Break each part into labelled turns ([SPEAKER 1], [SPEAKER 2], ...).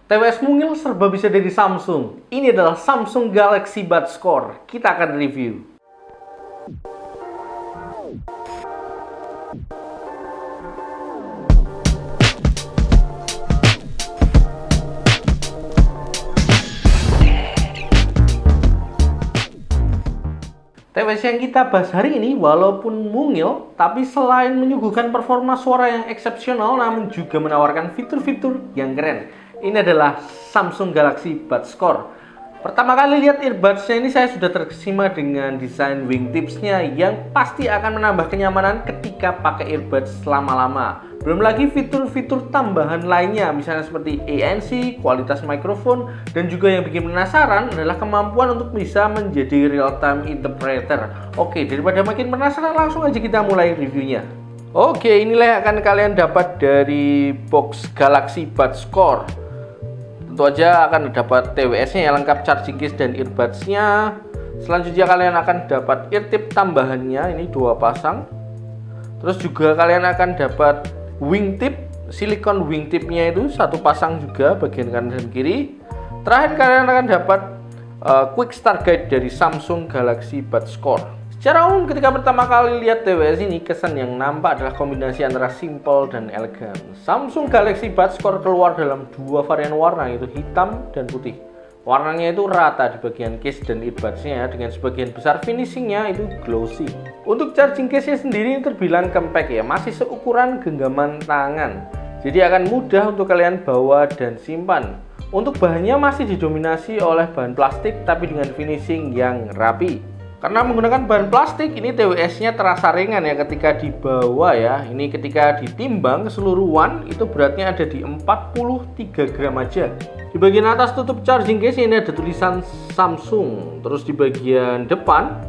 [SPEAKER 1] TWS mungil serba bisa dari Samsung. Ini adalah Samsung Galaxy Buds Core. Kita akan review. TWS yang kita bahas hari ini walaupun mungil, tapi selain menyuguhkan performa suara yang eksepsional, namun juga menawarkan fitur-fitur yang keren. Ini adalah Samsung Galaxy Buds Core. Pertama kali lihat earbuds-nya ini saya sudah terkesima dengan desain wingtips-nya yang pasti akan menambah kenyamanan ketika pakai earbuds lama-lama. Belum lagi fitur-fitur tambahan lainnya, misalnya seperti ANC, kualitas mikrofon, dan juga yang bikin penasaran adalah kemampuan untuk bisa menjadi real-time interpreter. Oke, daripada makin penasaran, langsung aja kita mulai reviewnya. Oke, inilah yang akan kalian dapat dari box Galaxy Buds Core. Tentu aja akan dapat TWS-nya yang lengkap, charging case dan earbuds-nya. Selanjutnya kalian akan dapat ear tip tambahannya, ini 2 pasang. Terus juga kalian akan dapat wingtip, silikon wingtipnya itu 1 pasang juga bagian kanan dan kiri. Terakhir kalian akan dapat quick start guide dari Samsung Galaxy Buds Core. Secara umum ketika pertama kali lihat TWS ini, kesan yang nampak adalah kombinasi antara simple dan elegan. Samsung Galaxy Buds Core keluar dalam 2 varian warna, yaitu hitam dan putih. Warnanya itu rata di bagian case dan earbuds-nya, dengan sebagian besar finishingnya itu glossy. Untuk charging case-nya sendiri ini terbilang compact ya, masih seukuran genggaman tangan. Jadi akan mudah untuk kalian bawa dan simpan. Untuk bahannya masih didominasi oleh bahan plastik tapi dengan finishing yang rapi. Karena menggunakan bahan plastik, ini TWS-nya terasa ringan ya ketika dibawa ya. Ini ketika ditimbang keseluruhan itu beratnya ada di 43 gram aja. Di bagian atas tutup charging case ini ada tulisan Samsung. Terus di bagian depan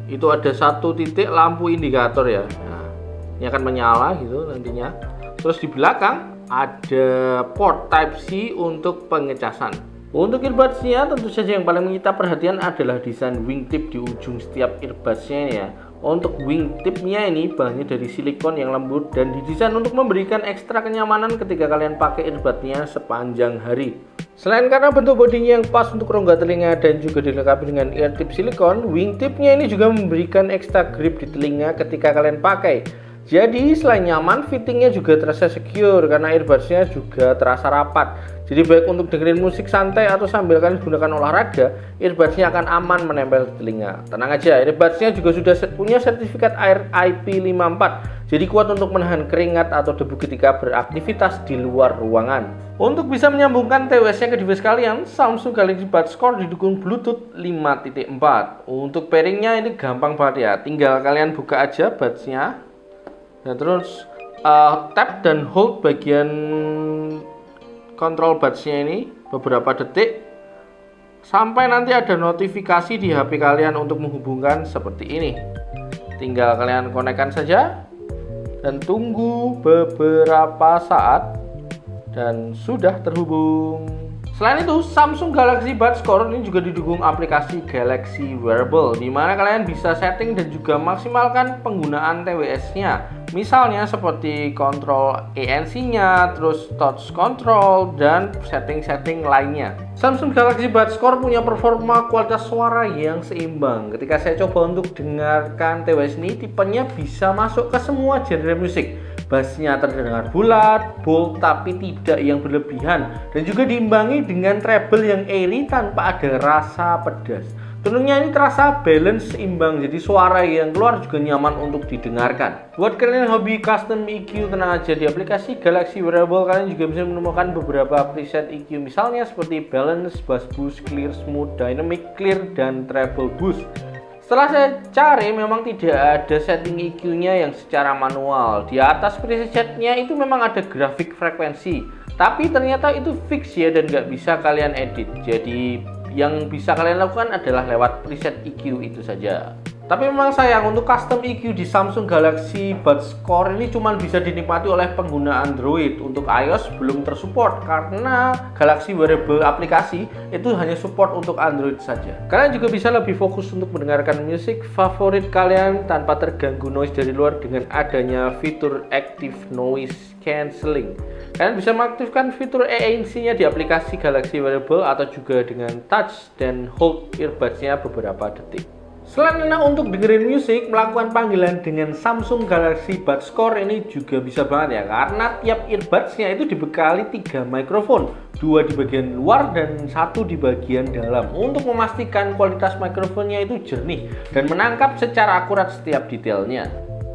[SPEAKER 1] itu ada 1 titik lampu indikator ya. Nah, ini akan menyala gitu nantinya. Terus di belakang ada port Type-C untuk pengecasan. Untuk earbuds-nya tentu saja yang paling menyita perhatian adalah desain wingtip di ujung setiap earbuds-nya ini ya. Untuk wingtip-nya ini bahannya dari silikon yang lembut dan didesain untuk memberikan ekstra kenyamanan ketika kalian pakai earbud-nya sepanjang hari. Selain karena bentuk bodinya yang pas untuk rongga telinga dan juga dilengkapi dengan ear tip silikon, wingtip-nya ini juga memberikan ekstra grip di telinga ketika kalian pakai. Jadi selain nyaman, fittingnya juga terasa secure karena earbuds-nya juga terasa rapat. Jadi baik untuk dengerin musik santai atau sambil kalian gunakan olahraga, earbuds-nya akan aman menempel di telinga. Tenang aja, earbuds-nya juga sudah punya sertifikat Air IP54. Jadi kuat untuk menahan keringat atau debu ketika beraktivitas di luar ruangan. Untuk bisa menyambungkan TWS-nya ke device kalian, Samsung Galaxy Buds Core didukung Bluetooth 5.4. Untuk pairing-nya ini gampang banget ya. Tinggal kalian buka aja buds-nya. Nah, terus tap dan hold bagian kontrol buds-nya ini beberapa detik sampai nanti ada notifikasi di HP kalian untuk menghubungkan seperti ini. Tinggal kalian konekkan saja dan tunggu beberapa saat dan sudah terhubung. Selain itu, Samsung Galaxy Buds Core ini juga didukung aplikasi Galaxy Wearable, di mana kalian bisa setting dan juga maksimalkan penggunaan TWS-nya. Misalnya seperti kontrol ANC-nya, terus touch control, dan setting-setting lainnya. Samsung Galaxy Buds Core punya performa kualitas suara yang seimbang. Ketika saya coba untuk dengarkan TWS ini, tipenya bisa masuk ke semua genre musik. Bassnya terdengar bulat, bold, tapi tidak yang berlebihan, dan juga diimbangi dengan treble yang airy tanpa ada rasa pedas. Tentunya ini terasa balance, seimbang, jadi suara yang keluar juga nyaman untuk didengarkan. Buat kalian yang hobi custom EQ, tenang aja, di aplikasi Galaxy Wearable kalian juga bisa menemukan beberapa preset EQ, misalnya seperti balance, bass boost, clear, smooth, dynamic, clear, dan treble boost. Setelah saya cari, memang tidak ada setting EQ-nya yang secara manual. Di atas presetnya itu memang ada grafik frekuensi, tapi ternyata itu fix ya dan nggak bisa kalian edit. Jadi yang bisa kalian lakukan adalah lewat preset EQ itu saja. Tapi memang sayang untuk custom EQ di Samsung Galaxy Buds Core ini cuma bisa dinikmati oleh pengguna Android. Untuk iOS belum tersupport karena Galaxy Wearable aplikasi itu hanya support untuk Android saja. Kalian juga bisa lebih fokus untuk mendengarkan musik favorit kalian tanpa terganggu noise dari luar dengan adanya fitur Active Noise Cancelling. Kalian bisa mengaktifkan fitur ANC-nya di aplikasi Galaxy Wearable atau juga dengan touch dan hold earbuds-nya beberapa detik. Selain enak untuk dengerin musik, melakukan panggilan dengan Samsung Galaxy Buds Core ini juga bisa banget ya, karena tiap earbuds-nya itu dibekali 3 mikrofon, 2 di bagian luar dan 1 di bagian dalam, untuk memastikan kualitas mikrofonnya itu jernih dan menangkap secara akurat setiap detailnya.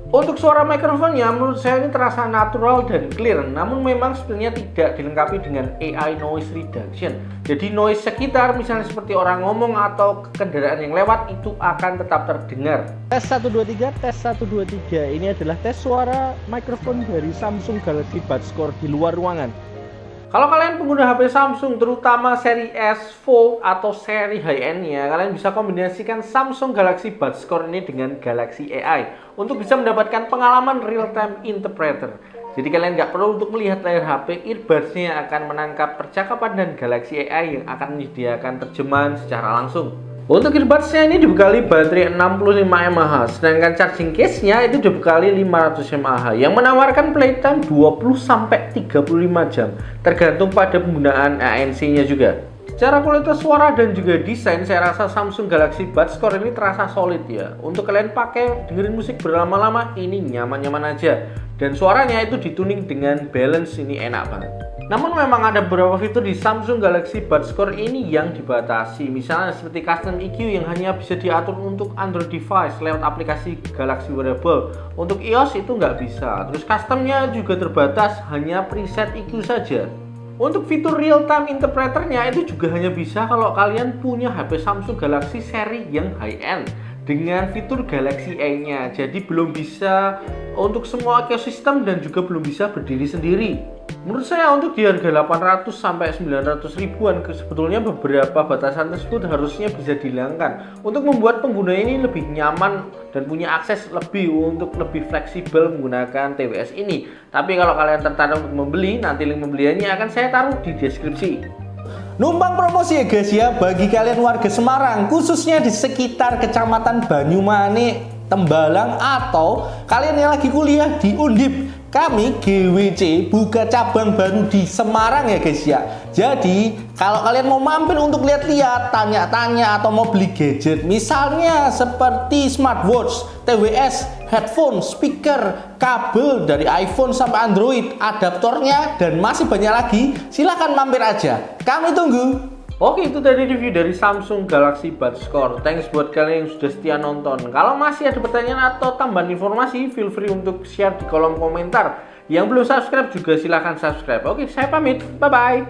[SPEAKER 1] Untuk suara mikrofonnya menurut saya ini terasa natural dan clear, namun memang sebenarnya tidak dilengkapi dengan AI noise reduction. Jadi noise sekitar misalnya seperti orang ngomong atau kendaraan yang lewat itu akan tetap terdengar.
[SPEAKER 2] Tes 123, tes 123. Ini adalah tes suara mikrofon dari Samsung Galaxy Buds Core di luar ruangan.
[SPEAKER 1] Kalau kalian pengguna HP Samsung, terutama seri S Fold atau seri high-end-nya, kalian bisa kombinasikan Samsung Galaxy Buds Core ini dengan Galaxy AI untuk bisa mendapatkan pengalaman real-time interpreter. Jadi kalian nggak perlu untuk melihat layar HP, earbuds-nya akan menangkap percakapan dan Galaxy AI yang akan menyediakan terjemahan secara langsung. Untuk earbuds-nya ini dibekali baterai 65 mAh, sedangkan charging case-nya itu dibekali 500 mAh yang menawarkan playtime 20-35 jam, tergantung pada penggunaan ANC-nya juga. Secara kualitas suara dan juga desain, saya rasa Samsung Galaxy Buds Core ini terasa solid ya. Untuk kalian pakai dengerin musik berlama-lama ini nyaman-nyaman aja, dan suaranya itu dituning dengan balance, ini enak banget. Namun memang ada beberapa fitur di Samsung Galaxy Buds Core ini yang dibatasi, misalnya seperti custom EQ yang hanya bisa diatur untuk Android device lewat aplikasi Galaxy Wearable. Untuk iOS itu nggak bisa. Terus customnya juga terbatas, hanya preset EQ saja. Untuk fitur real-time interpreternya itu juga hanya bisa kalau kalian punya HP Samsung Galaxy seri yang high-end dengan fitur Galaxy A-nya. Jadi belum bisa untuk semua ekosistem dan juga belum bisa berdiri sendiri. Menurut saya untuk di harga 800 sampai 900 ribuan sebetulnya beberapa batasan tersebut harusnya bisa dihilangkan untuk membuat pengguna ini lebih nyaman dan punya akses lebih untuk lebih fleksibel menggunakan tvS ini. Tapi kalau kalian tertarik untuk membeli, nanti link pembeliannya akan saya taruh di deskripsi.
[SPEAKER 2] Numpang promosi ya guys ya, bagi kalian warga Semarang, khususnya di sekitar Kecamatan Banyumane, Tembalang, atau kalian yang lagi kuliah di Undip, kami GWC buka cabang baru di Semarang ya guys ya. Jadi kalau kalian mau mampir untuk lihat-lihat, tanya-tanya, atau mau beli gadget misalnya seperti smartwatch, tvS, headphone, speaker, kabel dari iPhone sampai Android, adaptornya, dan masih banyak lagi, silahkan mampir aja, kami tunggu.
[SPEAKER 1] Oke, itu tadi review dari Samsung Galaxy Buds Core. Thanks buat kalian yang sudah setia nonton. Kalau masih ada pertanyaan atau tambahan informasi, feel free untuk share di kolom komentar. Yang belum subscribe juga silahkan subscribe. Oke, saya pamit. Bye-bye.